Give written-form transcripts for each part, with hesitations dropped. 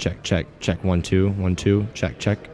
Check, check, check. 1 2 1 2. Check, check.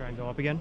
try and go up again?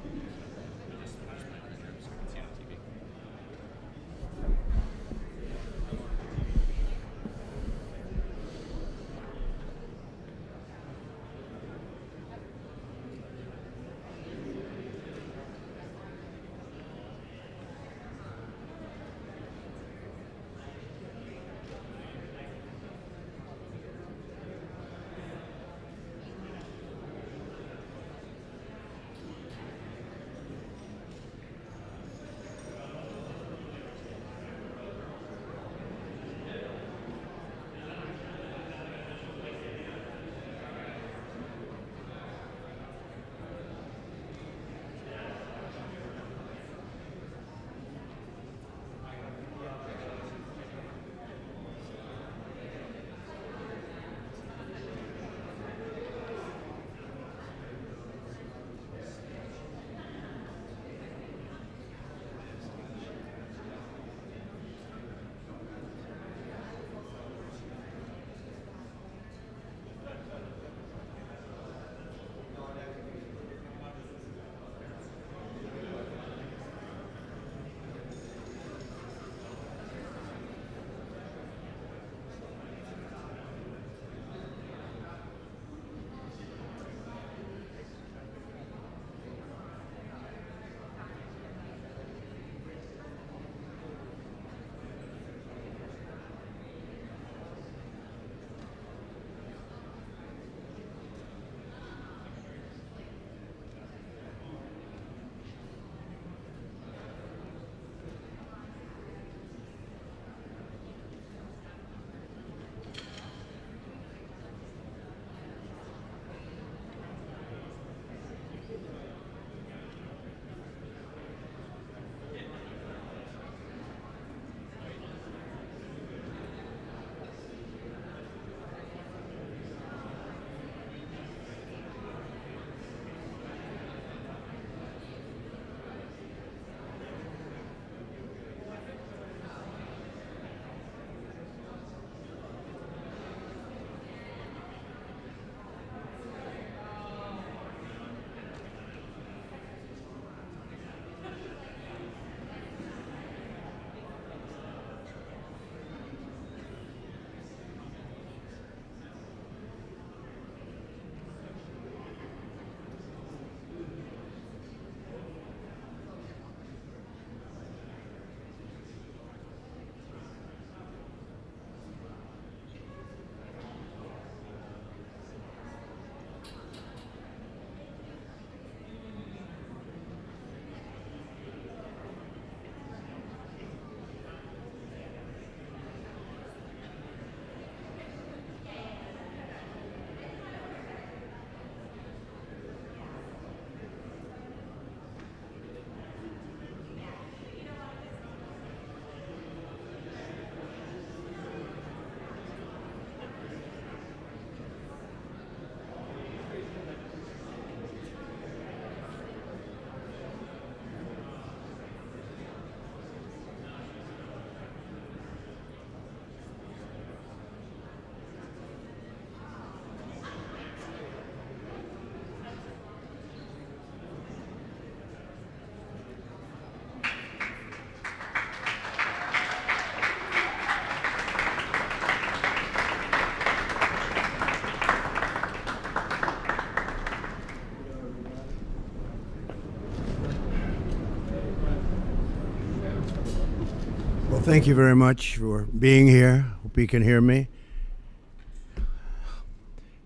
Well, thank you very much for being here. Hope you can hear me.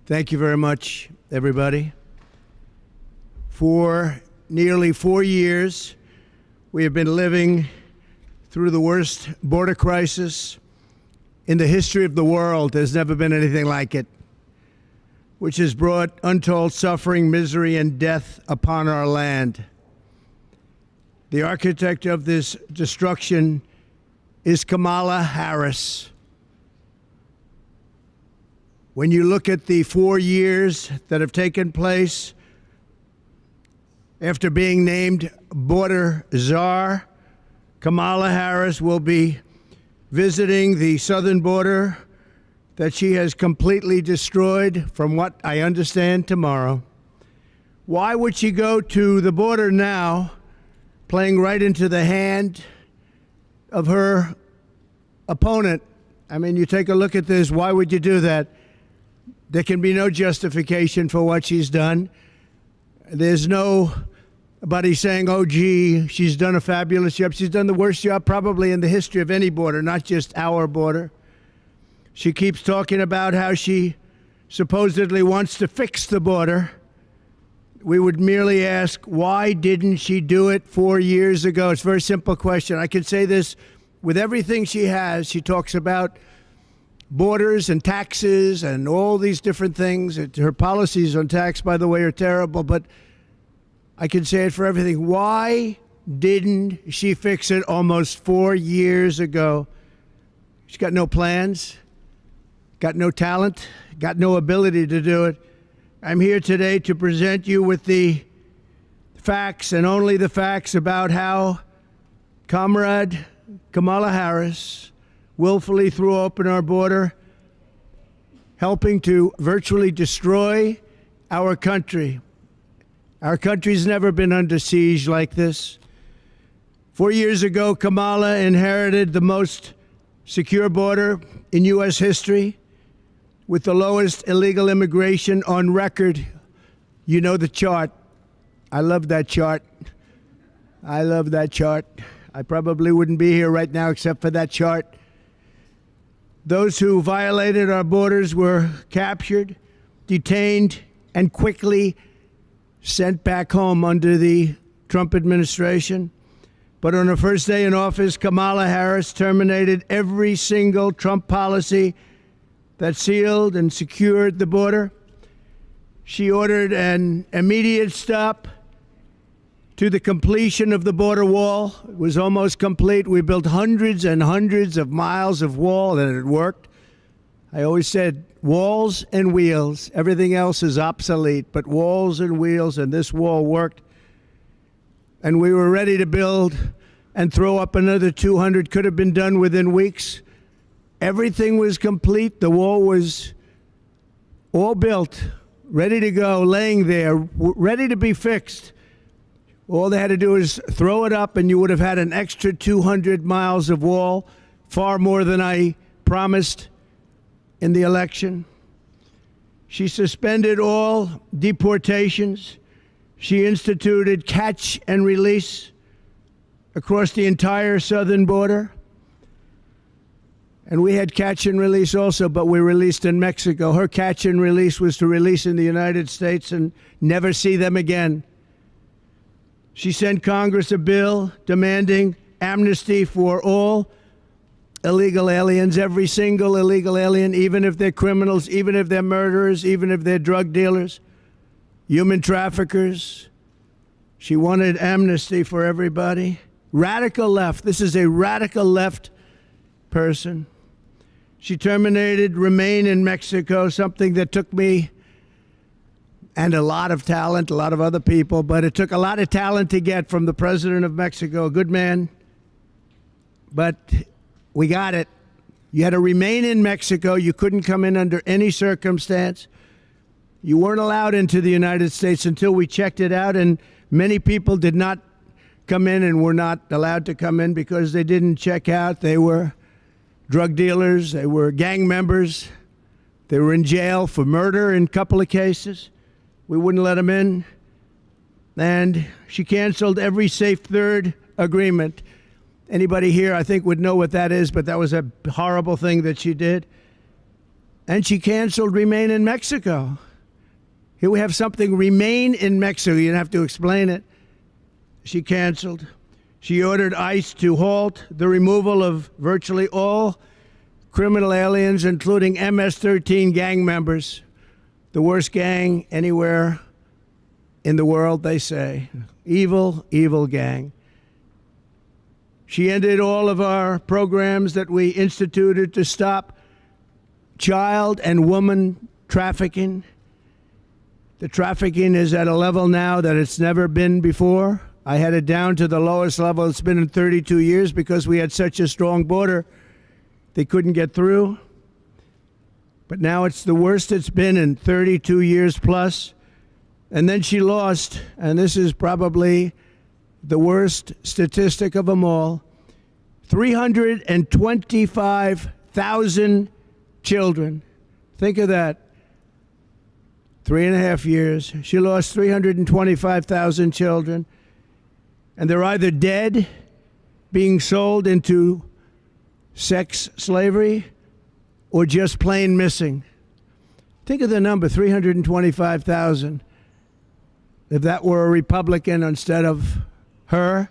Thank you very much, everybody. For nearly 4 years, we have been living through the worst border crisis in the history of the world. There's never been anything like it, which has brought untold suffering, misery, and death upon our land. The architect of this destruction is Kamala Harris. When you look at the 4 years that have taken place after being named border czar, Kamala Harris will be visiting the southern border that she has completely destroyed, from what I understand, tomorrow. Why would she go to the border now, playing right into the hand of her opponent? I mean, you take a look at this. Why would you do that? There can be no justification for what she's done. There's nobody saying, oh, gee, she's done a fabulous job. She's done the worst job probably in the history of any border, not just our border. She keeps talking about how she supposedly wants to fix the border. We would merely ask, why didn't she do it 4 years ago? It's a very simple question. I can say this with everything she has. She talks about borders and taxes and all these different things. Her policies on tax, by the way, are terrible, but I can say it for everything. Why didn't she fix it almost 4 years ago? She's got no plans, got no talent, got no ability to do it. I'm here today to present you with the facts and only the facts about how Comrade Kamala Harris willfully threw open our border, helping to virtually destroy our country. Our country's never been under siege like this. 4 years ago, Kamala inherited the most secure border in U.S. history, with the lowest illegal immigration on record. You know the chart. I love that chart. I love that chart. I probably wouldn't be here right now except for that chart. Those who violated our borders were captured, detained, and quickly sent back home under the Trump administration. But on her first day in office, Kamala Harris terminated every single Trump policy that sealed and secured the border. She ordered an immediate stop to the completion of the border wall. It was almost complete. We built hundreds and hundreds of miles of wall, and it worked. I always said walls and wheels. Everything else is obsolete, but walls and wheels, and this wall worked. And we were ready to build and throw up another 200. Could have been done within weeks. Everything was complete. The wall was all built, ready to go, laying there, ready to be fixed. All they had to do is throw it up, and you would have had an extra 200 miles of wall, far more than I promised in the election. She suspended all deportations. She instituted catch and release across the entire southern border. And we had catch and release also, but we released in Mexico. Her catch and release was to release in the United States and never see them again. She sent Congress a bill demanding amnesty for all illegal aliens, every single illegal alien, even if they're criminals, even if they're murderers, even if they're drug dealers, human traffickers. She wanted amnesty for everybody. Radical left. This is a radical left person. She terminated Remain in Mexico, something that took me and a lot of talent, a lot of other people, but it took a lot of talent to get from the president of Mexico, a good man. But we got it. You had to remain in Mexico. You couldn't come in under any circumstance. You weren't allowed into the United States until we checked it out, and many people did not come in and were not allowed to come in because they didn't check out. They were drug dealers, they were gang members, they were in jail for murder in a couple of cases. We wouldn't let them in. And she canceled every Safe Third agreement. Anybody here, I think, would know what that is, but that was a horrible thing that she did. And she canceled Remain in Mexico. Here we have something, Remain in Mexico. You don't have to explain it. She canceled. She ordered ICE to halt the removal of virtually all criminal aliens, including MS-13 gang members, the worst gang anywhere in the world, they say. Evil, evil gang. She ended all of our programs that we instituted to stop child and woman trafficking. The trafficking is at a level now that it's never been before. I had it down to the lowest level it's been in 32 years because we had such a strong border. They couldn't get through. But now it's the worst it's been in 32 years plus. And then she lost, and this is probably the worst statistic of them all, 325,000 children. Think of that. 3.5 years. She lost 325,000 children. And they're either dead, being sold into sex slavery, or just plain missing. Think of the number, 325,000. If that were a Republican instead of her,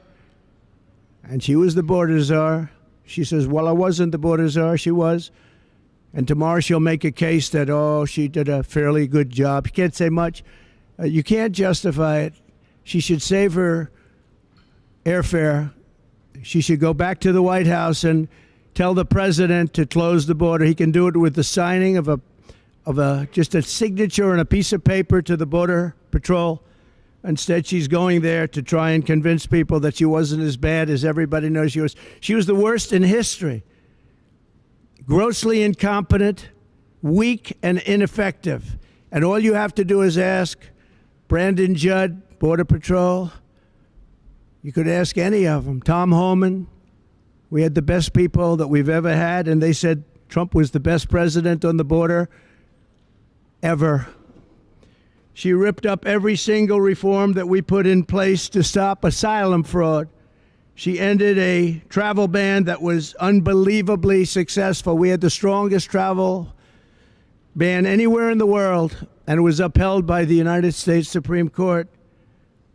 and she was the border czar, she says, well, I wasn't the border czar, she was. And tomorrow she'll make a case that, oh, she did a fairly good job. You can't say much. You can't justify it. She should save her airfare. She should go back to the White House and tell the president to close the border. He can do it with the signing of just a signature on a piece of paper to the Border Patrol. Instead, she's going there to try and convince people that she wasn't as bad as everybody knows she was. She was the worst in history. Grossly incompetent, weak, and ineffective. And all you have to do is ask Brandon Judd, Border Patrol. You could ask any of them. Tom Homan. We had the best people that we've ever had, and they said Trump was the best president on the border ever. She ripped up every single reform that we put in place to stop asylum fraud. She ended a travel ban that was unbelievably successful. We had the strongest travel ban anywhere in the world, and it was upheld by the United States Supreme Court.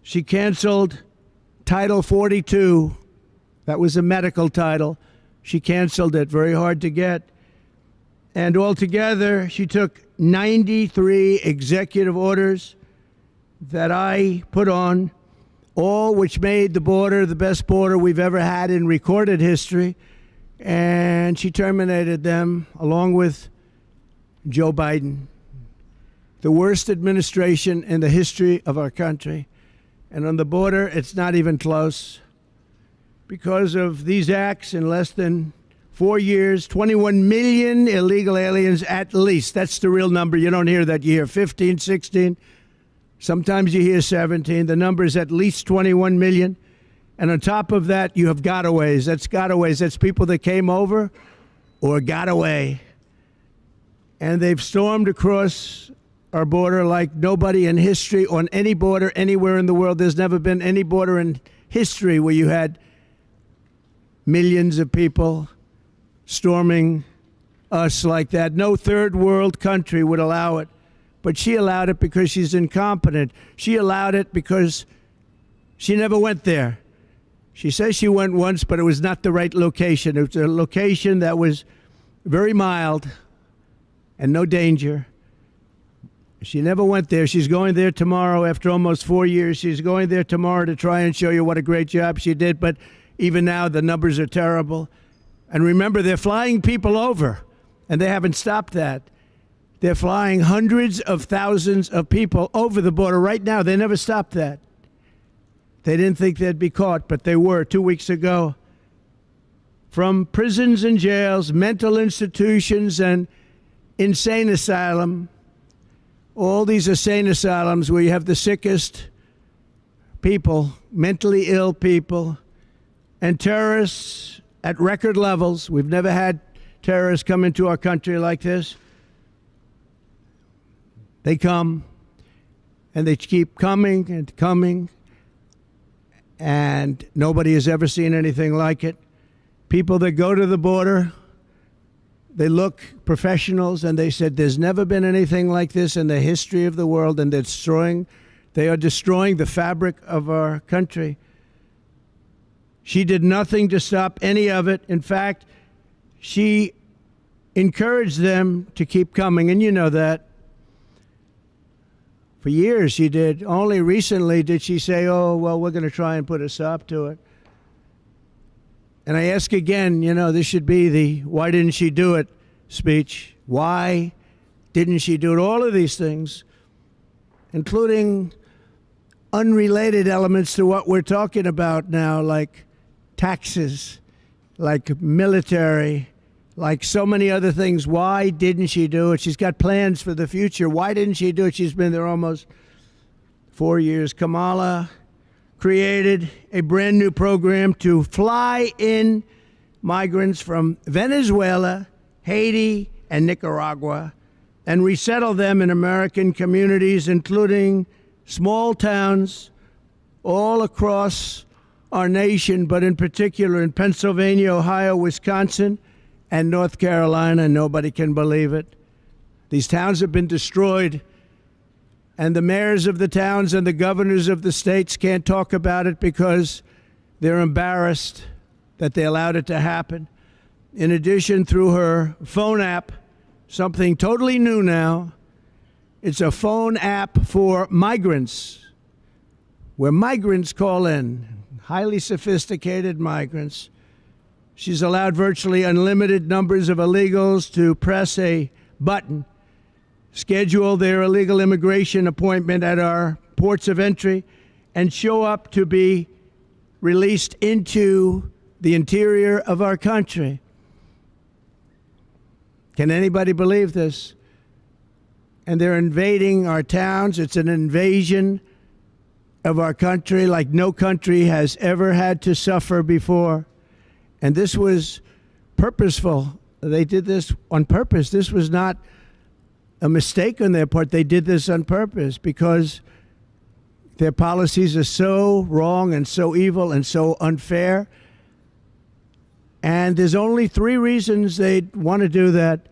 She canceled Title 42. That was a medical title. She canceled it, very hard to get. And altogether, she took 93 executive orders that I put on, all which made the border the best border we've ever had in recorded history. And she terminated them along with Joe Biden, the worst administration in the history of our country. And on the border, it's not even close. Because of these acts, in less than 4 years, 21 million illegal aliens at least. That's the real number. You don't hear that. You hear 15, 16. Sometimes you hear 17. The number is at least 21 million. And on top of that, you have gotaways. That's gotaways. That's people that came over or got away. And they've stormed across our border like nobody in history on any border anywhere in the world. There's never been any border in history where you had millions of people storming us like that. No third world country would allow it. But she allowed it because she's incompetent. She allowed it because she never went there. She says she went once, but it was not the right location. It was a location that was very mild and no danger. She never went there. She's going there tomorrow after almost 4 years. She's going there tomorrow to try and show you what a great job she did. But even now, the numbers are terrible. And remember, they're flying people over, and they haven't stopped that. They're flying hundreds of thousands of people over the border right now. They never stopped that. They didn't think they'd be caught, but they were 2 weeks ago. From prisons and jails, mental institutions, and insane asylum, all these insane asylums where you have the sickest people, mentally ill people, and terrorists at record levels. We've never had terrorists come into our country like this. They come, and they keep coming and coming, and nobody has ever seen anything like it. People that go to the border, they look professionals, and they said there's never been anything like this in the history of the world, and they are destroying the fabric of our country. She did nothing to stop any of it. In fact, she encouraged them to keep coming, and you know that. For years she did. Only recently did she say, oh, well, we're going to try and put a stop to it. And I ask again, this should be the why didn't she do it speech. Why didn't she do it? All of these things, including unrelated elements to what we're talking about now, like taxes, like military, like so many other things. Why didn't she do it? She's got plans for the future. Why didn't she do it? She's been there almost 4 years, Kamala created a brand new program to fly in migrants from Venezuela, Haiti, and Nicaragua and resettle them in American communities, including small towns all across our nation, but in particular in Pennsylvania, Ohio, Wisconsin, and North Carolina. Nobody can believe it. These towns have been destroyed, and the mayors of the towns and the governors of the states can't talk about it because they're embarrassed that they allowed it to happen. In addition, through her phone app, something totally new now, it's a phone app for migrants, where migrants call in, highly sophisticated migrants. She's allowed virtually unlimited numbers of illegals to press a button, schedule their illegal immigration appointment at our ports of entry, and show up to be released into the interior of our country. Can anybody believe this? And they're invading our towns. It's an invasion of our country like no country has ever had to suffer before. And this was purposeful. They did this on purpose. This was not a mistake on their part. They did this on purpose because their policies are so wrong and so evil and so unfair. And there's only 3 reasons they want to do that.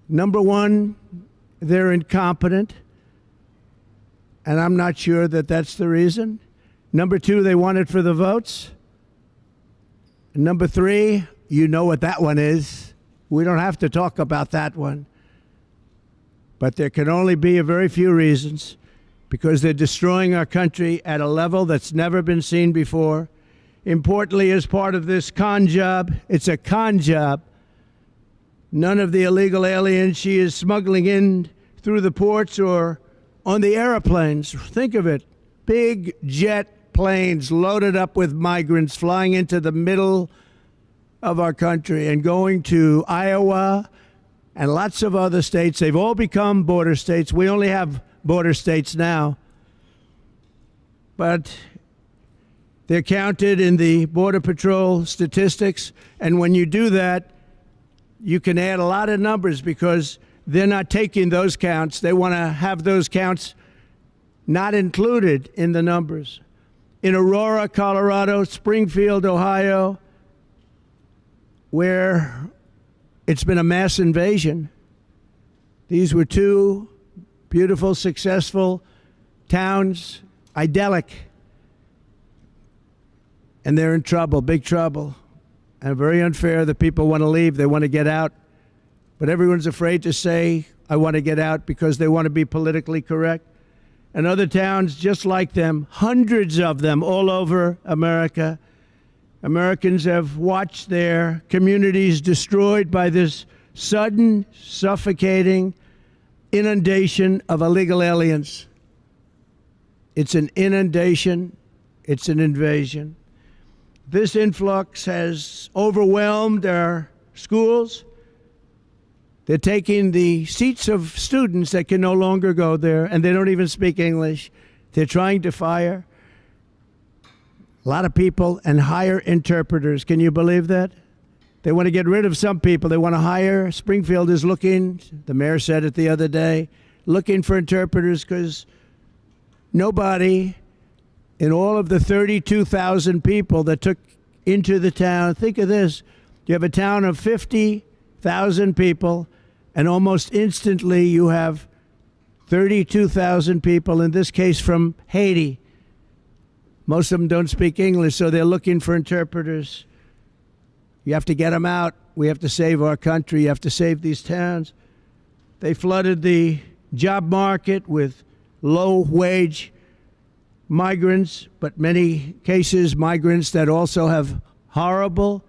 Number one, they're incompetent. And I'm not sure that that's the reason. Number 2, they want it for the votes. And number 3, you know what that one is. We don't have to talk about that one. But there can only be a very few reasons, because they're destroying our country at a level that's never been seen before. Importantly, as part of this con job, it's a con job. None of the illegal aliens she is smuggling in through the ports or on the airplanes. Think of it. Big jet planes loaded up with migrants flying into the middle of our country and going to Iowa and lots of other states. They've all become border states. We only have border states now. But they're counted in the Border Patrol statistics. And when you do that, you can add a lot of numbers because they're not taking those counts. They want to have those counts not included in the numbers. In Aurora, Colorado, Springfield, Ohio, where it's been a mass invasion, these were 2 beautiful, successful towns, idyllic. And they're in trouble, big trouble. And very unfair. The people want to leave. They want to get out. But everyone's afraid to say, I want to get out, because they want to be politically correct. And other towns just like them, hundreds of them all over America. Americans have watched their communities destroyed by this sudden, suffocating inundation of illegal aliens. It's an inundation. It's an invasion. This influx has overwhelmed our schools. They're taking the seats of students that can no longer go there, and they don't even speak English. They're trying to fire a lot of people and hire interpreters. Can you believe that? They want to get rid of some people. They want to hire. Springfield is looking, the mayor said it the other day, looking for interpreters because nobody in all of the 32,000 people that took into the town, think of this, you have a town of 50,000 people, and almost instantly you have 32,000 people, in this case from Haiti. Most of them don't speak English, so they're looking for interpreters. You have to get them out. We have to save our country. You have to save these towns. They flooded the job market with low-wage migrants, but many cases migrants that also have horrible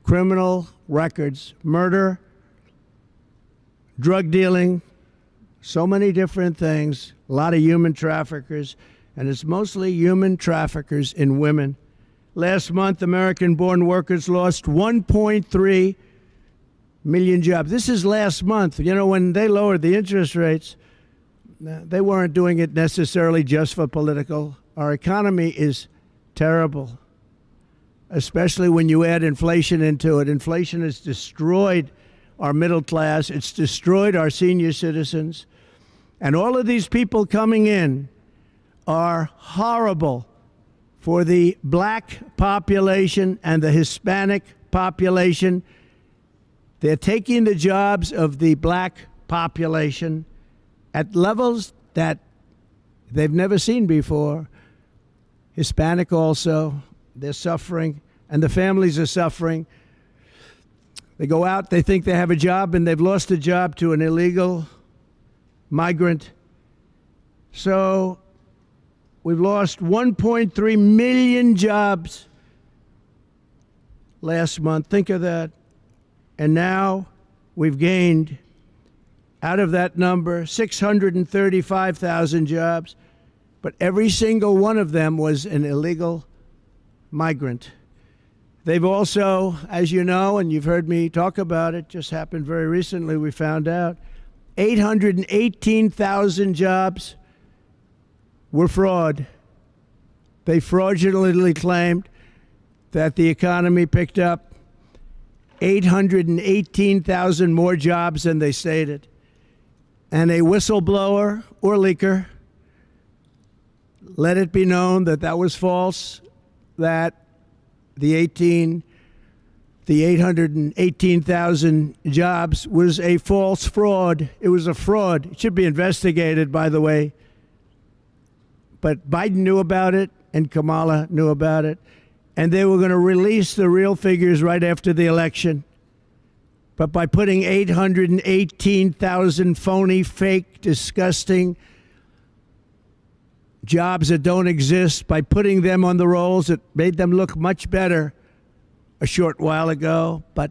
criminal records, murder, drug dealing, so many different things, a lot of human traffickers, and it's mostly human traffickers in women. Last month, American-born workers lost 1.3 million jobs. This is last month. You know, when they lowered the interest rates, They weren't doing it necessarily just for political. Our economy is terrible, especially when you add inflation into it. Inflation has destroyed our middle class. It's destroyed our senior citizens. And all of these people coming in are horrible for the black population and the Hispanic population. They're taking the jobs of the black population at levels that they've never seen before. Hispanic also, they're suffering, and the families are suffering. They go out, they think they have a job, and they've lost a job to an illegal migrant. So we've lost 1.3 million jobs last month. Think of that. And now we've gained, out of that number, 635,000 jobs. But every single one of them was an illegal migrant. They've also, as you know, and you've heard me talk about it, just happened very recently, we found out, 818,000 jobs were fraud. They fraudulently claimed that the economy picked up 818,000 more jobs than they stated. And a whistleblower or leaker let it be known that that was false, that the 818,000 jobs was a false fraud. It was a fraud. It should be investigated, by the way. But Biden knew about it, and Kamala knew about it, and they were going to release the real figures right after the election. But by putting 818,000 phony, fake, disgusting jobs that don't exist, by putting them on the rolls, it made them look much better a short while ago, but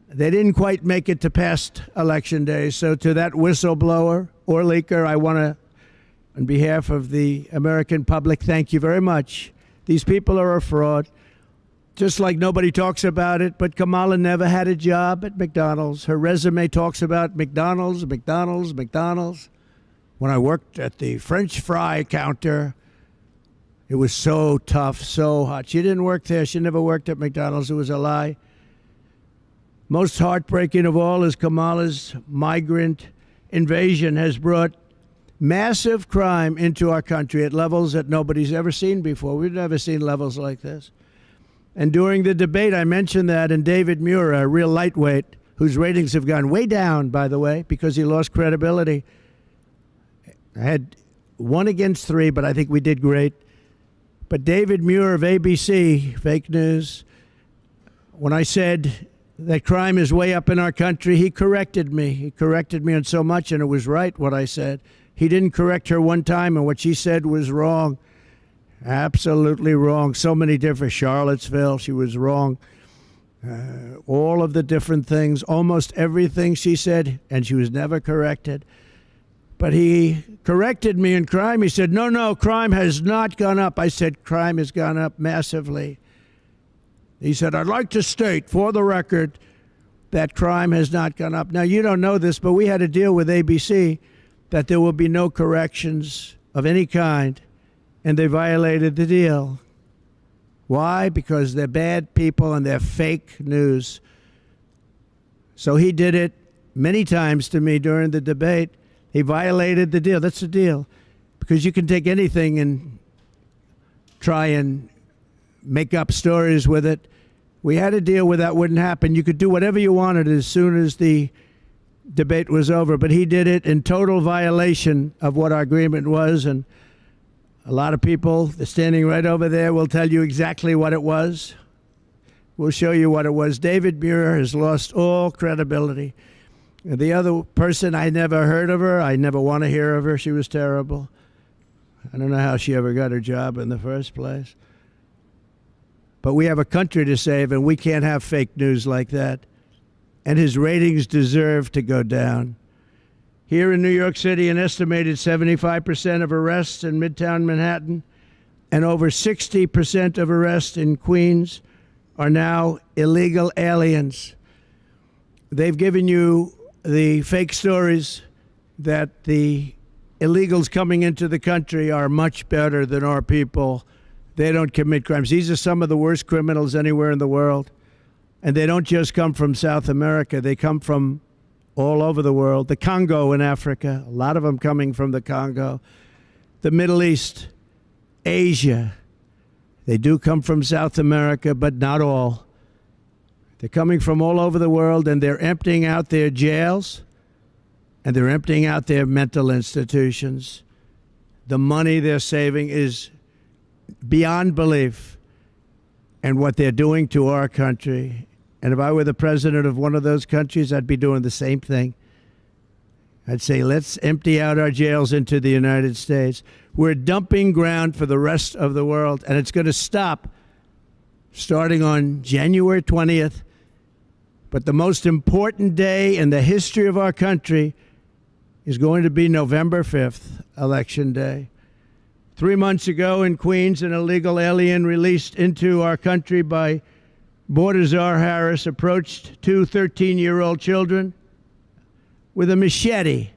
they didn't quite make it to past election day. So to that whistleblower or leaker, I want to, on behalf of the American public, thank you very much. These people are a fraud, just like nobody talks about it, but Kamala never had a job at McDonald's. Her resume talks about McDonald's, McDonald's, McDonald's. When I worked at the French fry counter, it was so tough, so hot. She didn't work there. She never worked at McDonald's. It was a lie. Most heartbreaking of all is Kamala's migrant invasion has brought massive crime into our country at levels that nobody's ever seen before. We've never seen levels like this. And during the debate, I mentioned that, and David Muir, a real lightweight, whose ratings have gone way down, by the way, because he lost credibility. I had 1 against 3, but I think we did great. But David Muir of ABC, fake news, when I said that crime is way up in our country, he corrected me. He corrected me on so much, and it was right what I said. He didn't correct her one time, and what she said was wrong. Absolutely wrong. So many different, Charlottesville, she was wrong. All of the different things, almost everything she said, and she was never corrected. But he corrected me in crime. He said, no, crime has not gone up. I said, crime has gone up massively. He said, I'd like to state for the record that crime has not gone up. Now, you don't know this, but we had a deal with ABC that there will be no corrections of any kind, and they violated the deal. Why? Because they're bad people and they're fake news. So he did it many times to me during the debate. He violated the deal. That's the deal. Because you can take anything and try and make up stories with it. We had a deal where that wouldn't happen. You could do whatever you wanted as soon as the debate was over. But he did it in total violation of what our agreement was. And a lot of people, they're standing right over there, will tell you exactly what it was. We'll show you what it was. David Muir has lost all credibility. The other person, I never heard of her. I never want to hear of her. She was terrible. I don't know how she ever got her job in the first place. But we have a country to save, and we can't have fake news like that. And his ratings deserve to go down. Here in New York City, an estimated 75% of arrests in Midtown Manhattan and over 60% of arrests in Queens are now illegal aliens. They've given you the fake stories that the illegals coming into the country are much better than our people. They don't commit crimes. These are some of the worst criminals anywhere in the world. And they don't just come from South America. They come from all over the world. The Congo in Africa, a lot of them coming from the Congo. The Middle East, Asia. They do come from South America, but not all. They're coming from all over the world, and they're emptying out their jails, and they're emptying out their mental institutions. The money they're saving is beyond belief, and what they're doing to our country. And if I were the president of one of those countries, I'd be doing the same thing. I'd say, let's empty out our jails into the United States. We're dumping ground for the rest of the world, and it's going to stop starting on January 20th. But the most important day in the history of our country is going to be November 5th, Election Day. 3 months ago in Queens, an illegal alien released into our country by Border Czar Harris approached two 13-year-old children with a machete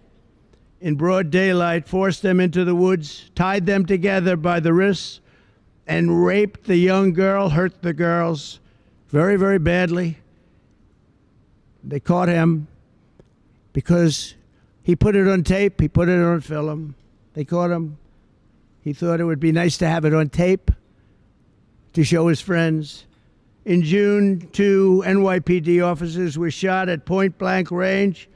in broad daylight, forced them into the woods, tied them together by the wrists, and raped the young girl, hurt the girls very, very badly. They caught him because he put it on tape, he put it on film. They caught him. He thought it would be nice to have it on tape to show his friends. In June, 2 NYPD officers were shot at point-blank range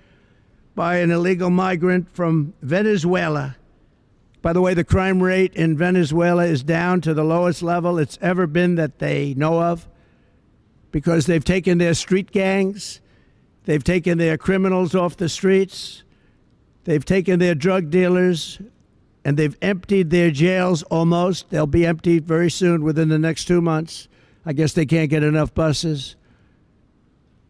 by an illegal migrant from Venezuela. By the way, the crime rate in Venezuela is down to the lowest level it's ever been that they know of, because they've taken their street gangs, they've taken their criminals off the streets, they've taken their drug dealers, and they've emptied their jails almost. They'll be emptied very soon, within the next 2 months. I guess they can't get enough buses.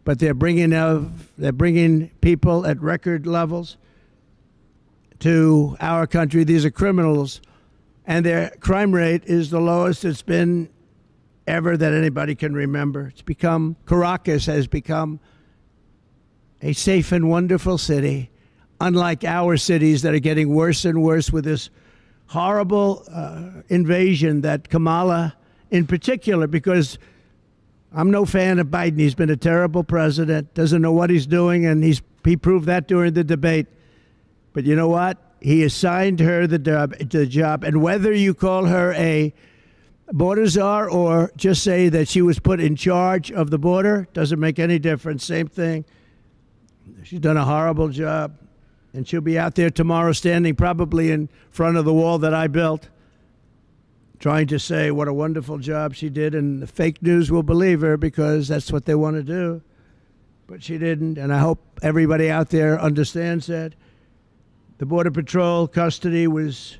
But they're bringing people at record levels to our country. These are criminals, and their crime rate is the lowest it's been ever that anybody can remember. Caracas has become a safe and wonderful city, unlike our cities that are getting worse and worse with this horrible invasion that Kamala in particular, because I'm no fan of Biden. He's been a terrible president, doesn't know what he's doing, and he proved that during the debate. But you know what? He assigned her the job, and whether you call her a border czar or just say that she was put in charge of the border, doesn't make any difference. Same thing. She's done a horrible job, and she'll be out there tomorrow standing probably in front of the wall that I built, trying to say what a wonderful job she did, and the fake news will believe her because that's what they want to do. But she didn't, and I hope everybody out there understands that. The Border Patrol custody was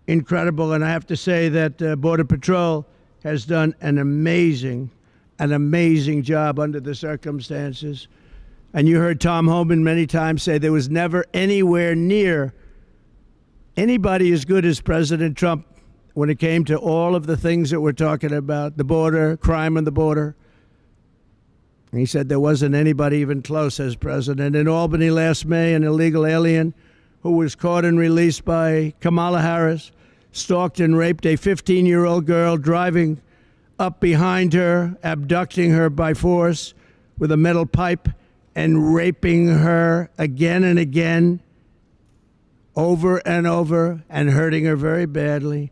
incredible, and I have to say that Border Patrol has done an amazing job under the circumstances. And you heard Tom Homan many times say there was never anywhere near anybody as good as President Trump when it came to all of the things that we're talking about, the border, crime on the border. And he said there wasn't anybody even close as president. In Albany last May, an illegal alien who was caught and released by Kamala Harris stalked and raped a 15-year-old girl, driving up behind her, abducting her by force with a metal pipe, and raping her again and again, over and over, and hurting her very badly.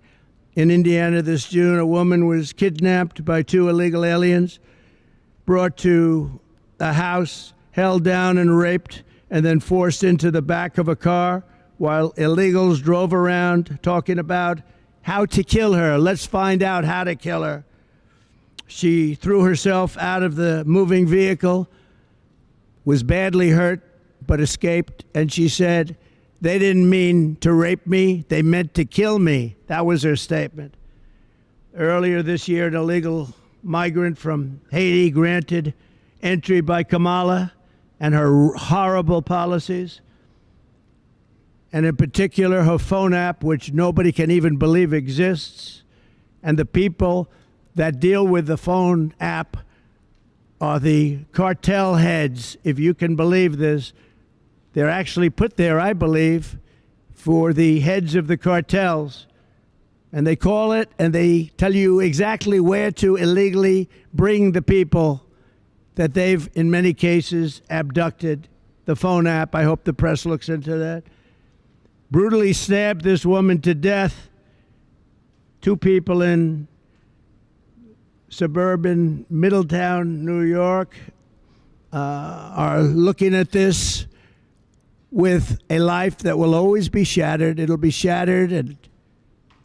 In Indiana this June, a woman was kidnapped by two illegal aliens, brought to a house, held down and raped, and then forced into the back of a car while illegals drove around talking about how to kill her. Let's find out how to kill her. She threw herself out of the moving vehicle, was badly hurt, but escaped. And she said, they didn't mean to rape me, they meant to kill me. That was her statement. Earlier this year, an illegal migrant from Haiti granted entry by Kamala and her horrible policies, and in particular her phone app, which nobody can even believe exists. And the people that deal with the phone app are the cartel heads, if you can believe this. They're actually put there, I believe, for the heads of the cartels. And they call it and they tell you exactly where to illegally bring the people that they've, in many cases, abducted. The phone app, I hope the press looks into that. Brutally stabbed this woman to death. 2 people in suburban Middletown, New York, are looking at this with a life that will always be shattered. It'll be shattered and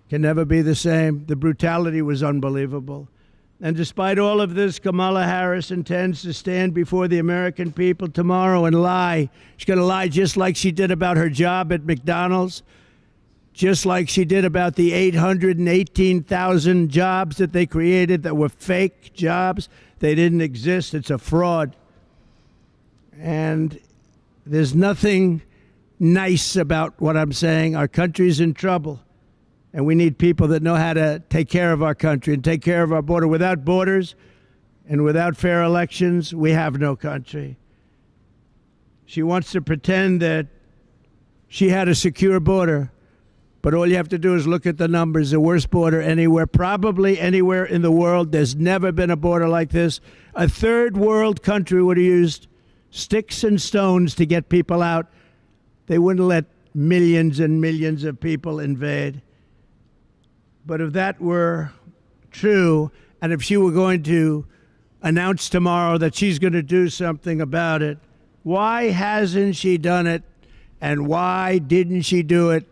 can never be the same. The brutality was unbelievable. And despite all of this, Kamala Harris intends to stand before the American people tomorrow and lie. She's going to lie just like she did about her job at McDonald's, just like she did about the 818,000 jobs that they created that were fake jobs. They didn't exist. It's a fraud. And there's nothing nice about what I'm saying. Our country's in trouble. And we need people that know how to take care of our country and take care of our border. Without borders and without fair elections, we have no country. She wants to pretend that she had a secure border. But all you have to do is look at the numbers. The worst border anywhere, probably anywhere in the world. There's never been a border like this. A third world country would have used sticks and stones to get people out. They wouldn't let millions and millions of people invade. But if that were true, and if she were going to announce tomorrow that she's going to do something about it, why hasn't she done it? And why didn't she do it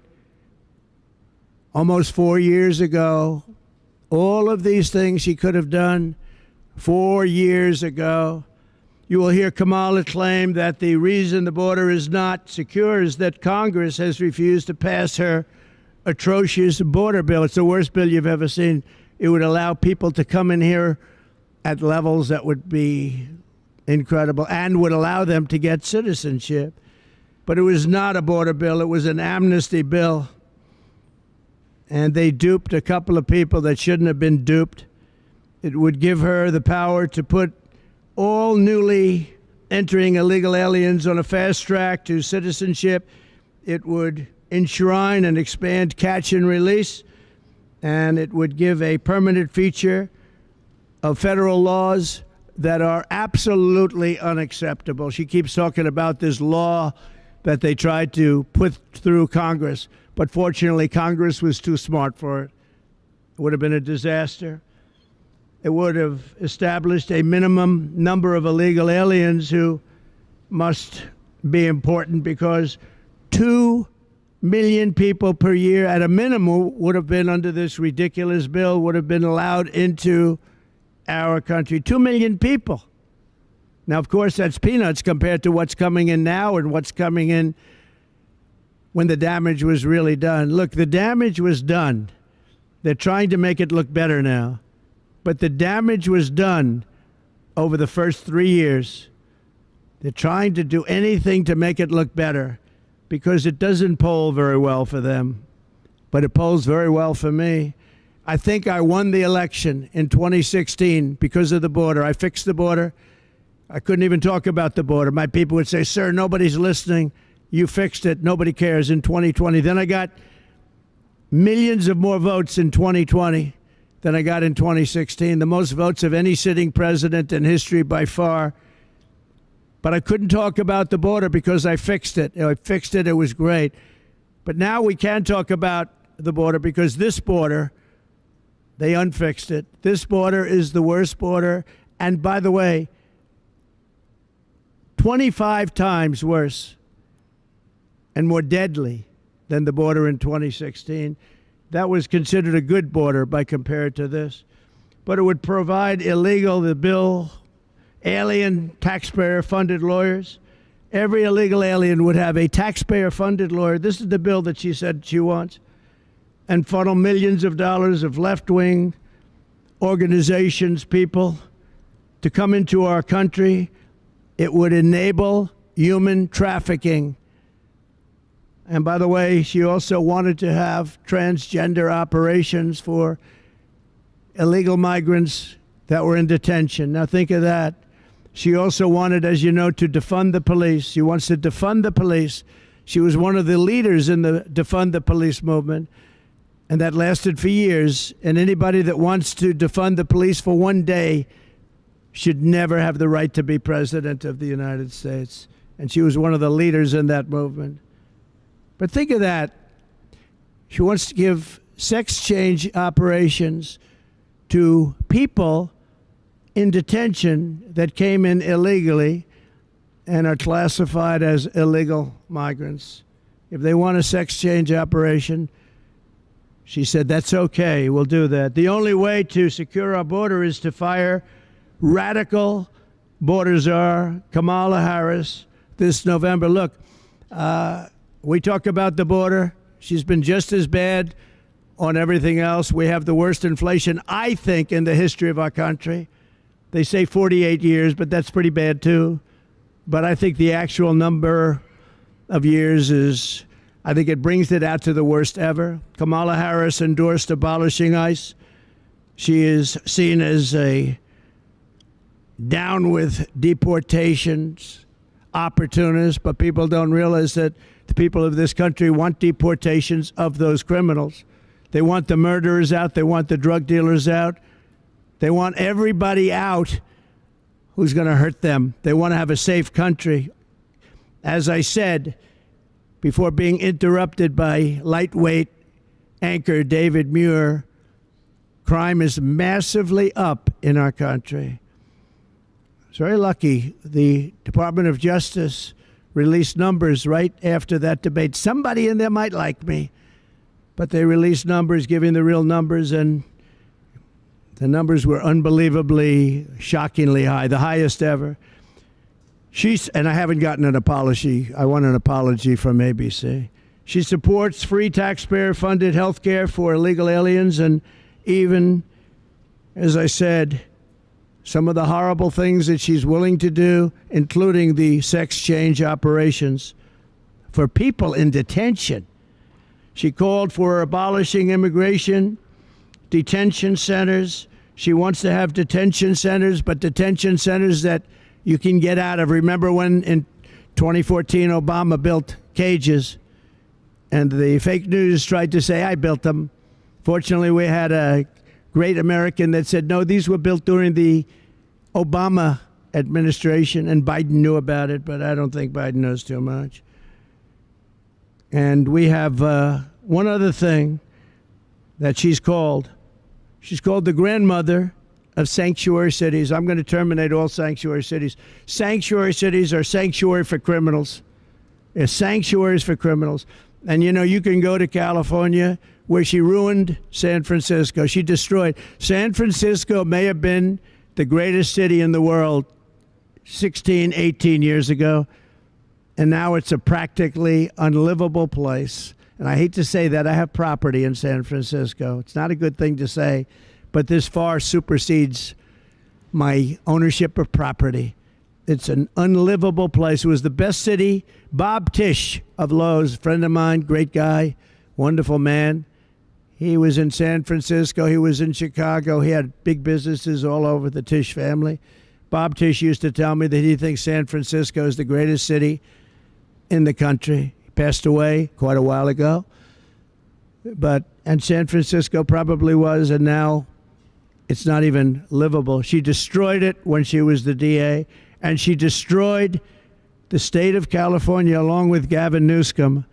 almost 4 years ago? All of these things she could have done 4 years ago. You will hear Kamala claim that the reason the border is not secure is that Congress has refused to pass her atrocious border bill. It's the worst bill you've ever seen. It would allow people to come in here at levels that would be incredible and would allow them to get citizenship. But it was not a border bill. It was an amnesty bill. And they duped a couple of people that shouldn't have been duped. It would give her the power to put all newly entering illegal aliens on a fast track to citizenship. It would enshrine and expand catch and release, and it would give a permanent feature of federal laws that are absolutely unacceptable. She keeps talking about this law that they tried to put through Congress, but fortunately Congress was too smart for it. It would have been a disaster. It would have established a minimum number of illegal aliens who must be important, because 2 million people per year at a minimum would have been under this ridiculous bill, would have been allowed into our country. 2 million people. Now, of course, that's peanuts compared to what's coming in now and what's coming in when the damage was really done. Look, the damage was done. They're trying to make it look better now. But the damage was done over the first 3 years. They're trying to do anything to make it look better, because it doesn't poll very well for them, but it polls very well for me. I think I won the election in 2016 because of the border. I fixed the border. I couldn't even talk about the border. My people would say, "Sir, nobody's listening. You fixed it. Nobody cares." In 2020, then I got millions of more votes in 2020 than I got in 2016, the most votes of any sitting president in history by far. But I couldn't talk about the border because I fixed it. I fixed it. It was great. But now we can talk about the border because this border, they unfixed it. This border is the worst border. And by the way, 25 times worse and more deadly than the border in 2016. That was considered a good border by compared to this. But it would provide the bill, alien taxpayer-funded lawyers. Every illegal alien would have a taxpayer-funded lawyer. This is the bill that she said she wants. And funnel millions of dollars of left-wing organizations, people, to come into our country. It would enable human trafficking. And by the way, she also wanted to have transgender operations for illegal migrants that were in detention. Now think of that. She also wanted, as you know, to defund the police. She wants to defund the police. She was one of the leaders in the defund the police movement, and that lasted for years. And anybody that wants to defund the police for one day should never have the right to be president of the United States. And she was one of the leaders in that movement. But think of that. She wants to give sex change operations to people in detention that came in illegally and are classified as illegal migrants. If they want a sex change operation, she said, that's okay, we'll do that. The only way to secure our border is to fire radical border czar Kamala Harris this November. Look, we talk about the border. She's been just as bad on everything else. We have the worst inflation, I think, in the history of our country. They say 48 years, but that's pretty bad too. But I think the actual number of years is, I think it brings it out to the worst ever. Kamala Harris endorsed abolishing ICE. She is seen as a down with deportations opportunist, but people don't realize that the people of this country want deportations of those criminals. They want the murderers out. They want the drug dealers out. They want everybody out who's going to hurt them. They want to have a safe country. As I said, before being interrupted by lightweight anchor David Muir, crime is massively up in our country. It's very lucky the Department of Justice released numbers right after that debate. Somebody in there might like me, but they released numbers, giving the real numbers, and the numbers were unbelievably, shockingly high, the highest ever. And I haven't gotten an apology. I want an apology from ABC. She supports free taxpayer-funded health care for illegal aliens, and even, as I said, some of the horrible things that she's willing to do, including the sex change operations for people in detention. She called for abolishing immigration detention centers. She wants to have detention centers, but detention centers that you can get out of. Remember when in 2014 Obama built cages and the fake news tried to say I built them? Fortunately, we had a great American that said, no, these were built during the Obama administration, and Biden knew about it, but I don't think Biden knows too much. And we have one other thing that she's called. She's called the grandmother of sanctuary cities. I'm going to terminate all sanctuary cities. Sanctuary cities are sanctuary for criminals. They're sanctuaries for criminals. And, you know, you can go to California where she ruined San Francisco. She destroyed. San Francisco may have been the greatest city in the world 16, 18 years ago. And now it's a practically unlivable place. And I hate to say that. I have property in San Francisco. It's not a good thing to say, but this far supersedes my ownership of property. It's an unlivable place. It was the best city. Bob Tisch of Lowe's, a friend of mine, great guy, wonderful man. He was in San Francisco. He was in Chicago. He had big businesses all over, the Tisch family. Bob Tisch used to tell me that he thinks San Francisco is the greatest city in the country. He passed away quite a while ago. And San Francisco probably was, and now it's not even livable. She destroyed it when she was the DA, and she destroyed the state of California along with Gavin Newsom.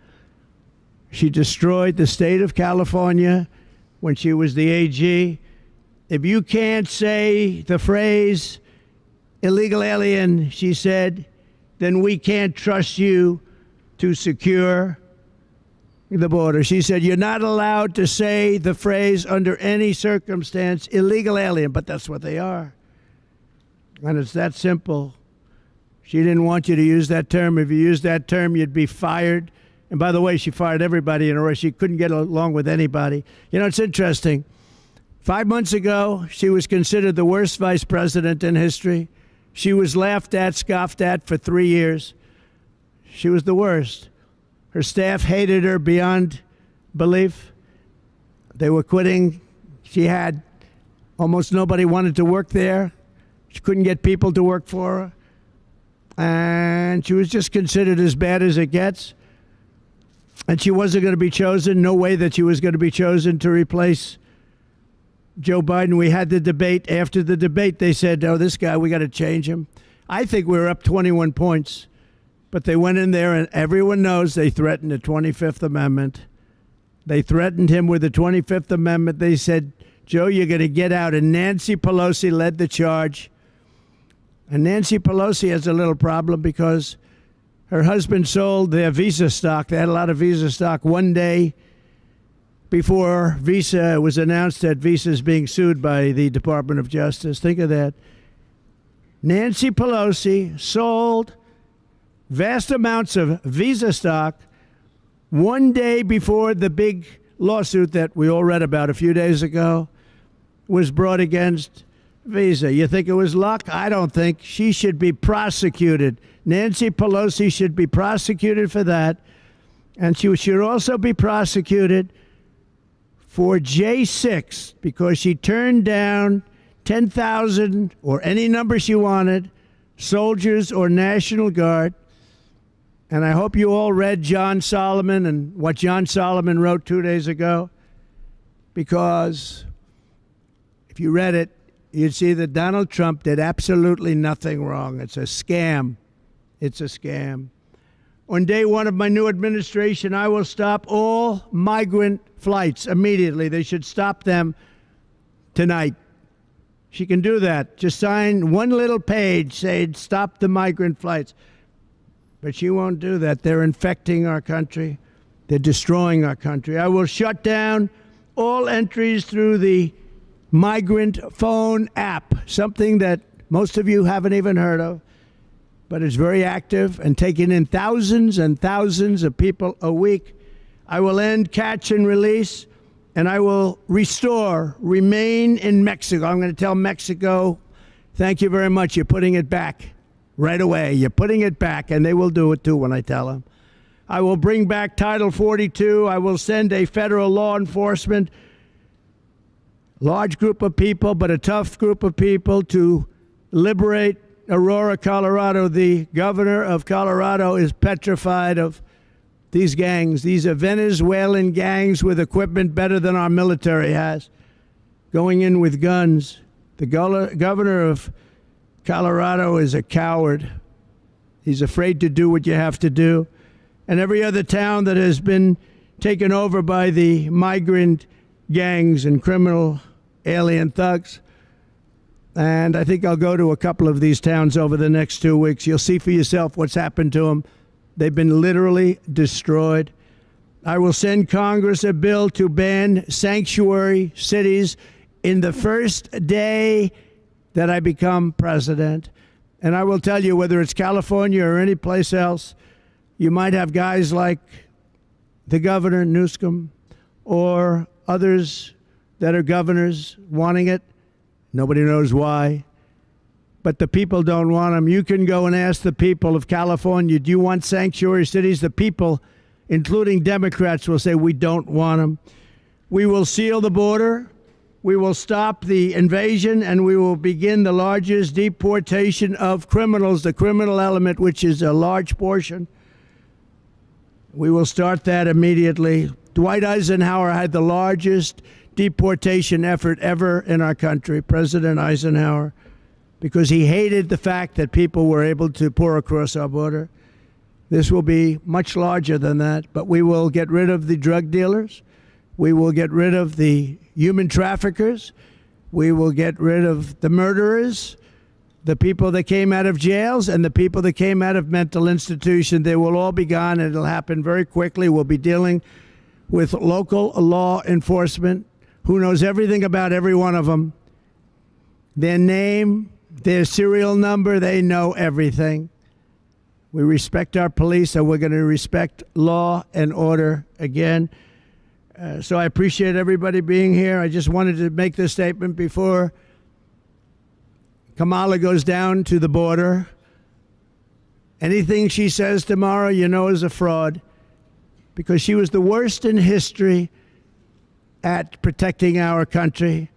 She destroyed the state of California when she was the AG. If you can't say the phrase illegal alien, she said, then we can't trust you to secure the border. She said, you're not allowed to say the phrase under any circumstance, illegal alien, but that's what they are. And it's that simple. She didn't want you to use that term. If you used that term, you'd be fired. And by the way, she fired everybody in a row. She couldn't get along with anybody. You know, it's interesting. 5 months ago, she was considered the worst vice president in history. She was laughed at, scoffed at for 3 years. She was the worst. Her staff hated her beyond belief. They were quitting. She had almost nobody wanted to work there. She couldn't get people to work for her. And she was just considered as bad as it gets. And she wasn't going to be chosen. No way that she was going to be chosen to replace Joe Biden. We had the debate. After the debate, they said, oh, this guy, we got to change him. I think we were up 21 points. But they went in there, and everyone knows they threatened the 25th Amendment. They threatened him with the 25th Amendment. They said, Joe, you're going to get out. And Nancy Pelosi led the charge. And Nancy Pelosi has a little problem because her husband sold their Visa stock. They had a lot of Visa stock one day before Visa. It was announced that Visa is being sued by the Department of Justice. Think of that. Nancy Pelosi sold vast amounts of Visa stock one day before the big lawsuit that we all read about a few days ago was brought against Visa. You think it was luck? I don't think. She should be prosecuted. Nancy Pelosi should be prosecuted for that. And she should also be prosecuted for J6 because she turned down 10,000 or any number she wanted, soldiers or National Guard. And I hope you all read John Solomon and what John Solomon wrote 2 days ago, because if you read it, you'd see that Donald Trump did absolutely nothing wrong. It's a scam. It's a scam. On day one of my new administration, I will stop all migrant flights immediately. They should stop them tonight. She can do that. Just sign one little page saying stop the migrant flights. But she won't do that. They're infecting our country. They're destroying our country. I will shut down all entries through the migrant phone app, something that most of you haven't even heard of, but it's very active and taking in thousands and thousands of people a week. I will end catch and release, and I will restore remain in Mexico. I'm going to tell Mexico, thank you very much. You're putting it back right away. You're putting it back, and they will do it too when I tell them. I will bring back Title 42. I will send a federal law enforcement, large group of people, but a tough group of people to liberate Aurora, Colorado. The governor of Colorado is petrified of these gangs. These are Venezuelan gangs with equipment better than our military has, going in with guns. The governor of Colorado is a coward. He's afraid to do what you have to do. And every other town that has been taken over by the migrant gangs and criminal alien thugs. And I think I'll go to a couple of these towns over the next 2 weeks. You'll see for yourself what's happened to them. They've been literally destroyed. I will send Congress a bill to ban sanctuary cities in the first day that I become president. And I will tell you, whether it's California or any place else, you might have guys like the governor, Newsom, or others that are governors wanting it. Nobody knows why. But the people don't want them. You can go and ask the people of California, do you want sanctuary cities? The people, including Democrats, will say, we don't want them. We will seal the border. We will stop the invasion, and we will begin the largest deportation of criminals, the criminal element, which is a large portion. We will start that immediately. Dwight Eisenhower had the largest deportation effort ever in our country, President Eisenhower, because he hated the fact that people were able to pour across our border. This will be much larger than that, but we will get rid of the drug dealers. We will get rid of the human traffickers. We will get rid of the murderers, the people that came out of jails, and the people that came out of mental institutions. They will all be gone, and it'll happen very quickly. We'll be dealing with local law enforcement who knows everything about every one of them. Their name, their serial number, they know everything. We respect our police, and we're going to respect law and order again. So I appreciate everybody being here. I just wanted to make this statement before Kamala goes down to the border. Anything she says tomorrow, you know, is a fraud, because she was the worst in history at protecting our country.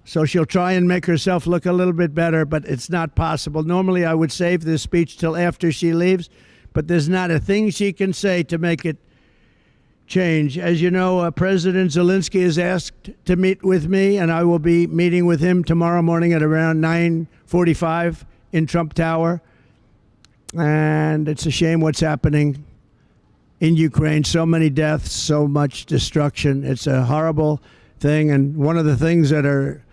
So she'll try and make herself look a little bit better, but it's not possible. Normally, I would save this speech till after she leaves, but there's not a thing she can say to make it change. As you know, President Zelensky has asked to meet with me, and I will be meeting with him tomorrow morning at around 9:45 in Trump Tower. And it's a shame what's happening in Ukraine. So many deaths, so much destruction. It's a horrible thing. And one of the things that are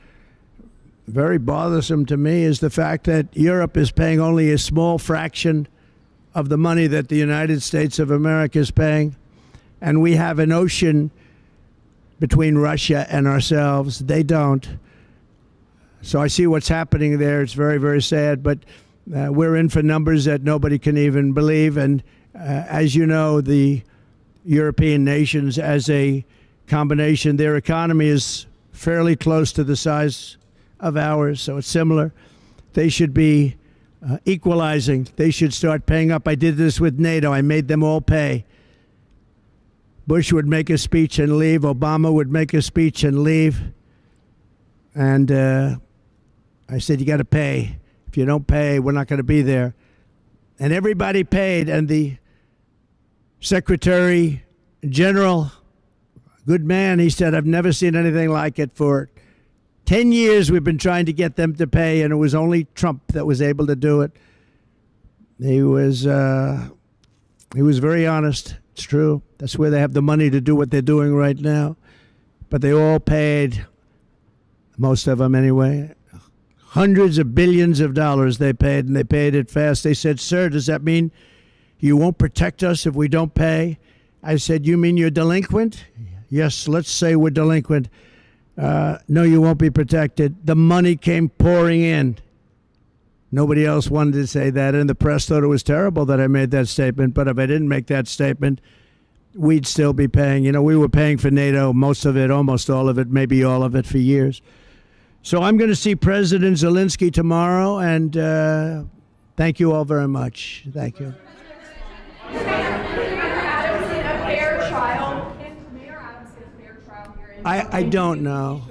very bothersome to me is the fact that Europe is paying only a small fraction of the money that the United States of America is paying. And we have an ocean between Russia and ourselves. They don't. So I see what's happening there. It's very, very sad. But we're in for numbers that nobody can even believe. And as you know, the European nations, as a combination, their economy is fairly close to the size of ours. So it's similar. They should be equalizing. They should start paying up. I did this with NATO. I made them all pay. Bush would make a speech and leave. Obama would make a speech and leave. And I said, you got to pay. If you don't pay, we're not going to be there. And everybody paid. And the Secretary General, good man, he said, I've never seen anything like it. For 10 years, we've been trying to get them to pay, and it was only Trump that was able to do it. He was very honest. It's true. That's where they have the money to do what they're doing right now. But they all paid, most of them anyway, hundreds of billions of dollars they paid, and they paid it fast. They said, sir, does that mean you won't protect us if we don't pay? I said, you mean you're delinquent? Yes, let's say we're delinquent. No, you won't be protected. The money came pouring in. Nobody else wanted to say that, and the press thought it was terrible that I made that statement. But if I didn't make that statement, we'd still be paying. You know, we were paying for NATO, most of it, almost all of it, maybe all of it for years. So I'm going to see President Zelensky tomorrow, and thank you all very much. Thank you. I don't know.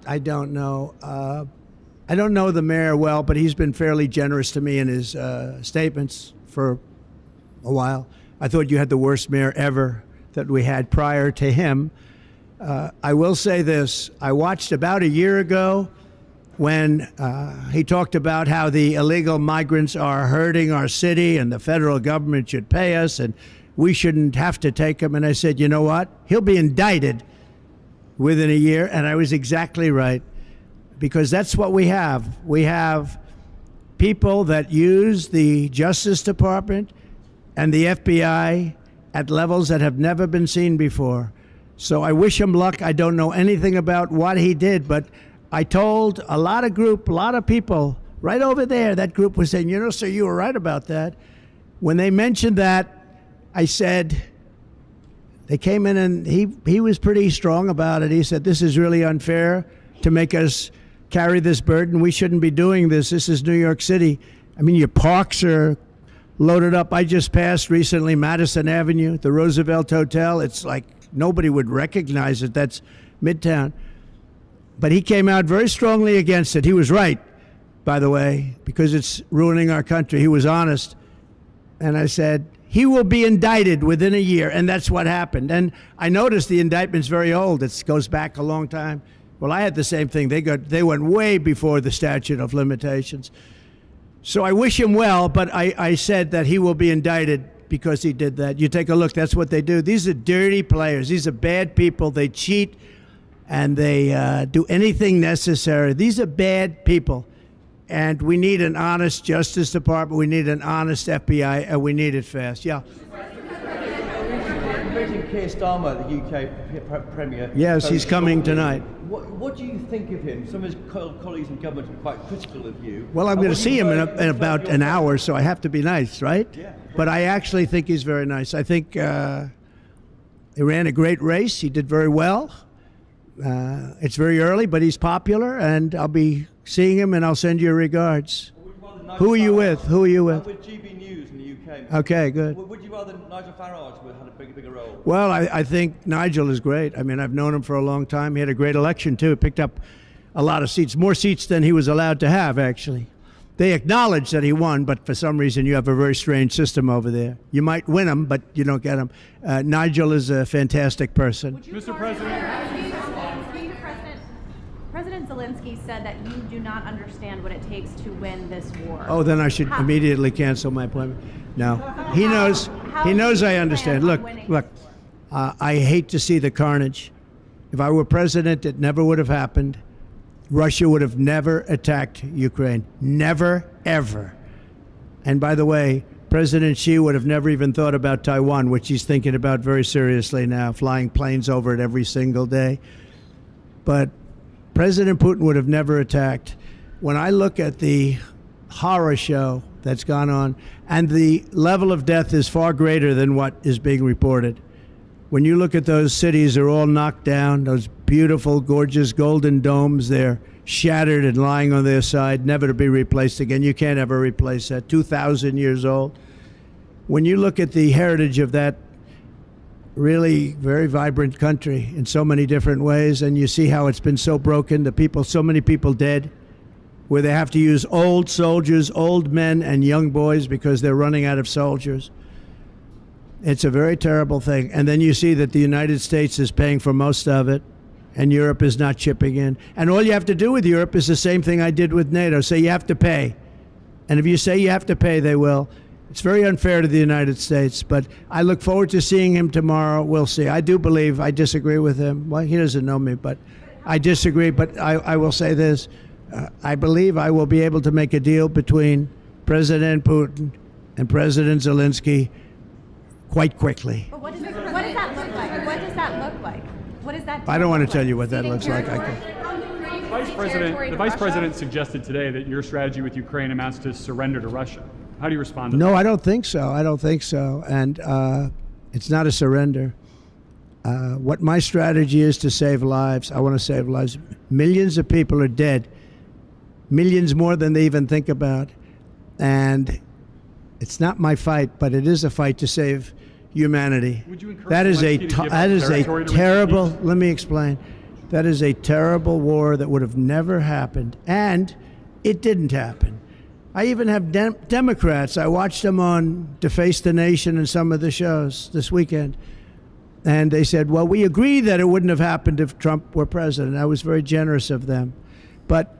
I don't know. I don't know the mayor well, but he's been fairly generous to me in his statements for a while. I thought you had the worst mayor ever that we had prior to him. I will say this. I watched about a year ago when he talked about how the illegal migrants are hurting our city and the federal government should pay us and we shouldn't have to take them. And I said, you know what? He'll be indicted within a year. And I was exactly right, because that's what we have. We have people that use the Justice Department and the FBI at levels that have never been seen before. So I wish him luck. I don't know anything about what he did, but I told a lot of people right over there, that group was saying, you know, sir, you were right about that. When they mentioned that, I said, they came in and he was pretty strong about it. He said, this is really unfair to make us carry this burden. We shouldn't be doing this. This is New York City. I mean, your parks are loaded up. I just passed recently Madison Avenue, the Roosevelt Hotel. It's like nobody would recognize it. That's Midtown. But he came out very strongly against it. He was right, by the way, because it's ruining our country. He was honest. And I said, he will be indicted within a year. And that's what happened. And I noticed the indictment's very old. It goes back a long time. Well, I had the same thing. They went way before the statute of limitations. So I wish him well, but I said that he will be indicted because he did that. You take a look. That's what they do. These are dirty players. These are bad people. They cheat and they do anything necessary. These are bad people. And we need an honest Justice Department. We need an honest FBI, and we need it fast. Yeah. Meeting Keir Starmer, the UK Premier. Yes, he's coming tonight. What do you think of him? Some of his colleagues in government are quite critical of you. Well, I'm going to see him in about an hour, so I have to be nice, right? Yeah. But I actually think he's very nice. I think he ran a great race. He did very well. It's very early, but he's popular, and I'll be seeing him, and I'll send you regards. Who are you with? Who are you with? I'm with GB News in the UK. Okay, good. Would you rather Nigel Farage would have had a bigger role? Well, I think Nigel is great. I mean, I've known him for a long time. He had a great election, too. Picked up a lot of seats, more seats than he was allowed to have, actually. They acknowledge that he won, but for some reason you have a very strange system over there. You might win them, but you don't get them. Nigel is a fantastic person. Mr. President. President Zelensky said that you do not understand what it takes to win this war. Oh, then I should immediately cancel my appointment. No, he knows. He knows I understand. Look. I hate to see the carnage. If I were president, it never would have happened. Russia would have never attacked Ukraine. Never, ever. And by the way, President Xi would have never even thought about Taiwan, which he's thinking about very seriously now, flying planes over it every single day. But President Putin would have never attacked. When I look at the horror show that's gone on, and the level of death is far greater than what is being reported. When you look at those cities, they're all knocked down, those beautiful, gorgeous golden domes, they're shattered and lying on their side, never to be replaced again. You can't ever replace that. 2,000 years old. When you look at the heritage of that really very vibrant country in so many different ways, and you see how it's been so broken, the people, so many people dead, where they have to use old soldiers, old men and young boys because they're running out of soldiers. It's a very terrible thing. And then you see that the United States is paying for most of it, and Europe is not chipping in. And all you have to do with Europe is the same thing I did with NATO. Say you have to pay. And if you say you have to pay, they will. It's very unfair to the United States, but I look forward to seeing him tomorrow. We'll see. I do believe, I disagree with him. Well, he doesn't know me, but I disagree. But I will say this. I believe I will be able to make a deal between President Putin and President Zelensky quite quickly. But what does that look like? What does that look like? What does that? I don't want to tell you what that looks like. The Vice President suggested today that your strategy with Ukraine amounts to surrender to Russia. How do you respond to that? No, I don't think so. I don't think so. And it's not a surrender. What my strategy is to save lives. I want to save lives. Millions of people are dead. Millions more than they even think about. And it's not my fight, but it is a fight to save humanity. Would you encourage That is a Zelensky to give that up is a territory to terrible. refugees? Let me explain. That is a terrible war that would have never happened, and it didn't happen. I even have Democrats. I watched them on Deface the Nation and some of the shows this weekend, and they said, "Well, we agree that it wouldn't have happened if Trump were president." I was very generous of them, but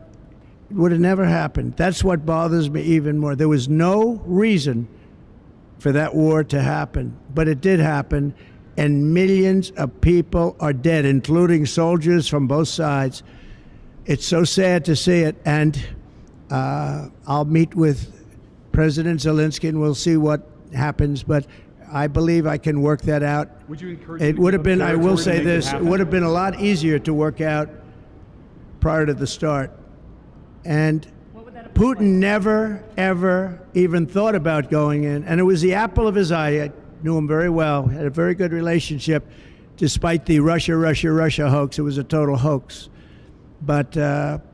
it would have never happened. That's what bothers me even more. There was no reason for that war to happen, but it did happen, and millions of people are dead, including soldiers from both sides. It's so sad to see it, and I'll meet with President Zelensky and we'll see what happens, but I believe I can work that out. Would you encourage It him to would give have up been, I will territory to say make it this, it happen? would have been a lot easier to work out prior to the start. And Putin never, ever even thought about going in. And it was the apple of his eye. I knew him very well, had a very good relationship, despite the Russia hoax. It was a total hoax. But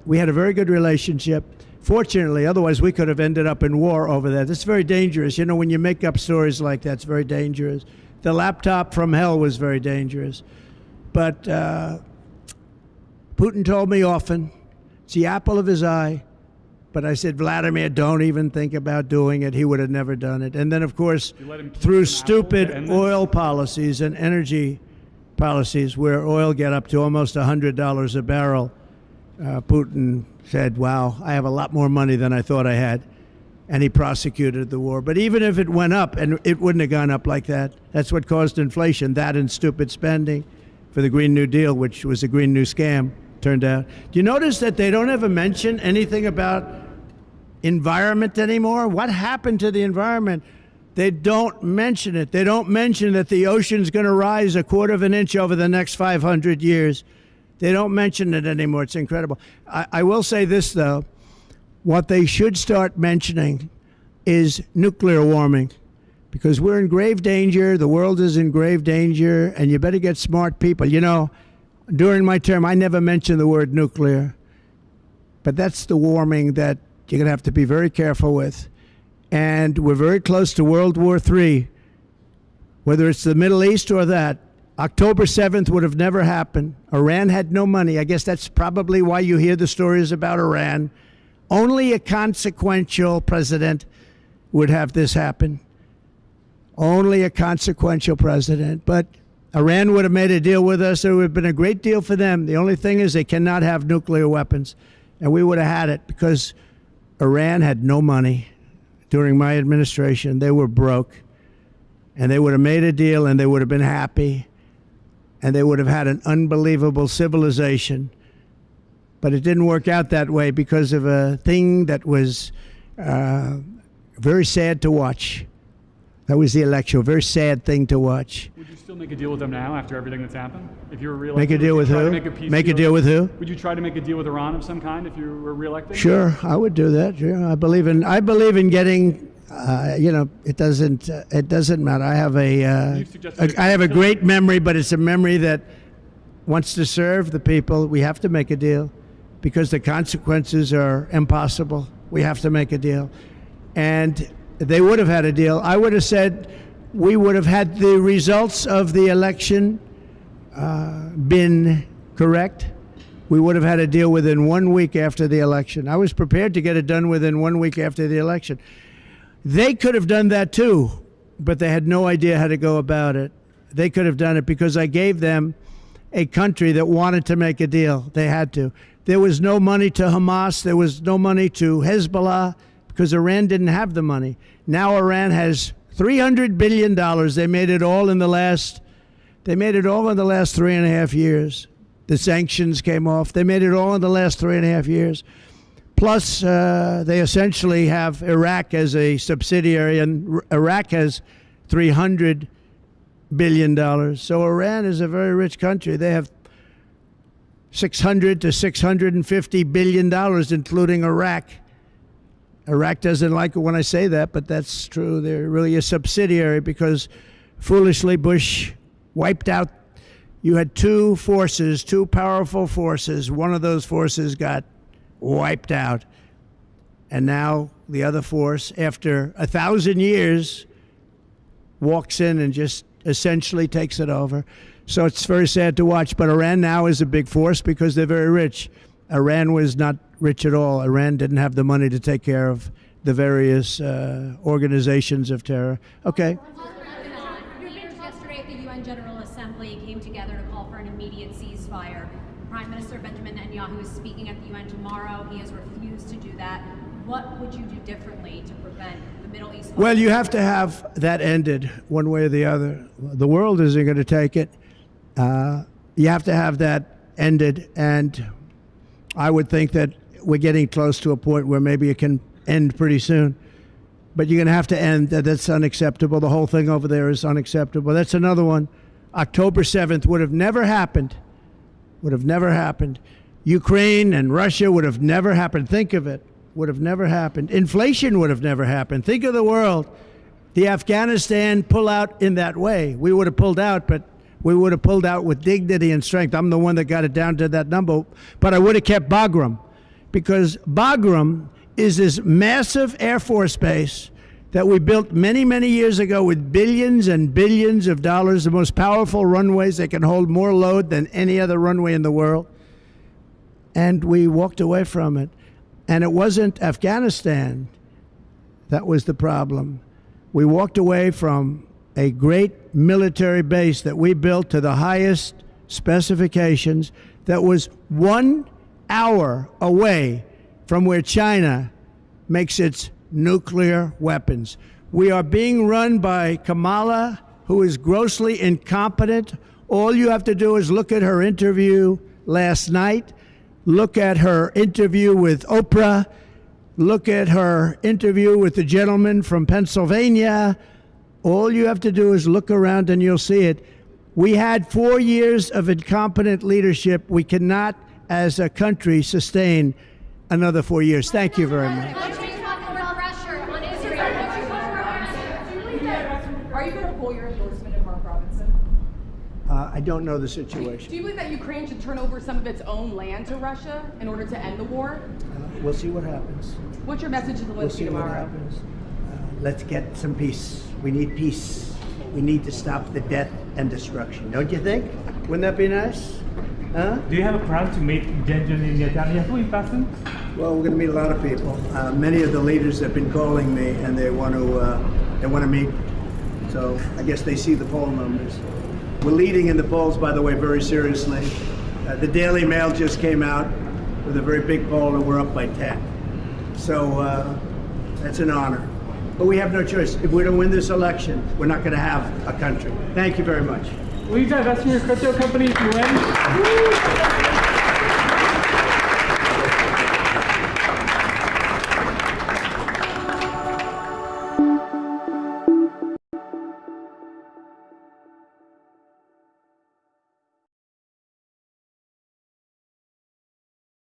we had a very good relationship. Fortunately, otherwise we could have ended up in war over that. It's very dangerous. You know, when you make up stories like that, it's very dangerous. The laptop from hell was very dangerous. But Putin told me often, it's the apple of his eye. But I said, Vladimir, don't even think about doing it. He would have never done it. And then, of course, through stupid oil policies and energy policies where oil get up to almost $100 a barrel, Putin said, wow, I have a lot more money than I thought I had. And he prosecuted the war. But even if it went up, and it wouldn't have gone up like that, that's what caused inflation, that and stupid spending for the Green New Deal, which was a Green New Scam, turned out. Do you notice that they don't ever mention anything about environment anymore? What happened to the environment? They don't mention it. They don't mention that the ocean's going to rise 1/4 of an inch over the next 500 years. They don't mention it anymore. It's incredible. I will say this, though. What they should start mentioning is nuclear warming, because we're in grave danger. The world is in grave danger, and you better get smart people. You know, during my term, I never mentioned the word nuclear, but that's the warming that you're going to have to be very careful with. And we're very close to World War III, whether it's the Middle East or that. October 7th would have never happened. Iran had no money. I guess that's probably why you hear the stories about Iran. Only a consequential president would have this happen. Only a consequential president. But Iran would have made a deal with us. It would have been a great deal for them. The only thing is they cannot have nuclear weapons. And we would have had it because Iran had no money during my administration. They were broke. And they would have made a deal and they would have been happy. And they would have had an unbelievable civilization. But it didn't work out that way because of a thing that was very sad to watch. That was the election, a very sad thing to watch. Would you still make a deal with them now after everything that's happened? If you were reelected, make a deal with who? Make a deal with who? Would you try to make a deal with Iran of some kind if you were reelected? Sure, I would do that. Sure. I believe in getting. It doesn't matter. I have a great memory, but it's a memory that wants to serve the people. We have to make a deal because the consequences are impossible. We have to make a deal. And they would have had a deal. I would have said we would have had the results of the election been correct. We would have had a deal within 1 week after the election. I was prepared to get it done within 1 week after the election. They could have done that too, but they had no idea how to go about it. They could have done it because I gave them a country that wanted to make a deal. They had to. There was no money to Hamas. There was no money to Hezbollah because Iran didn't have the money. Now Iran has $300 billion. They made it all in the last 3.5 years. The sanctions came off. They made it all in the last 3.5 years. Plus, they essentially have Iraq as a subsidiary, and Iraq has $300 billion. So Iran is a very rich country. They have $600 to $650 billion, including Iraq. Iraq doesn't like it when I say that, but that's true. They're really a subsidiary because foolishly Bush wiped out. You had two powerful forces. One of those forces got wiped out. And now the other force, after 1,000 years, walks in and just essentially takes it over. So it's very sad to watch. But Iran now is a big force because they're very rich. Iran was not rich at all. Iran didn't have the money to take care of the various organizations of terror. Okay. Yesterday at the UN General Assembly came together to call for an immediate ceasefire. Prime Minister Benjamin Netanyahu is speaking at the UN tomorrow. He has refused to do that. What would you do differently to prevent the Middle East? Well, you have to have that ended one way or the other. The world isn't going to take it. You have to have that ended, and I would think that we're getting close to a point where maybe it can end pretty soon. But you're going to have to end. That's unacceptable. The whole thing over there is unacceptable. That's another one. October 7th would have never happened. Would have never happened. Ukraine and Russia would have never happened. Think of it. Would have never happened. Inflation would have never happened. Think of the world. The Afghanistan pullout in that way. We would have pulled out, but we would have pulled out with dignity and strength. I'm the one that got it down to that number. But I would have kept Bagram, because Bagram is this massive Air Force base that we built many, many years ago with billions and billions of dollars, the most powerful runways that can hold more load than any other runway in the world. And we walked away from it. And it wasn't Afghanistan that was the problem. We walked away from a great military base that we built to the highest specifications that was 1 hour away from where China makes its nuclear weapons. We are being run by Kamala, who is grossly incompetent. All you have to do is look at her interview last night, look at her interview with Oprah, look at her interview with the gentleman from Pennsylvania. All you have to do is look around and you'll see it. We had 4 years of incompetent leadership. We cannot, as a country, sustain another 4 years. Thank you very much. Are you going to pull your endorsement of Mark Robinson? I don't know the situation. Do you believe that Ukraine should turn over some of its own land to Russia in order to end the war? We'll see what happens. What's your message to the We'll see tomorrow? what happens. Let's get some peace. We need peace. We need to stop the death and destruction. Don't you think? Wouldn't that be nice? Huh? Do you have a plan to meet Benjamin Netanyahu in person? Well, we're going to meet a lot of people. Many of the leaders have been calling me, and they want to meet. So I guess they see the poll numbers. We're leading in the polls, by the way, very seriously. The Daily Mail just came out with a very big poll, and we're up by 10. So that's an honor. But we have no choice. If we don't win this election, we're not going to have a country. Thank you very much. Will you divest from your crypto company if you win?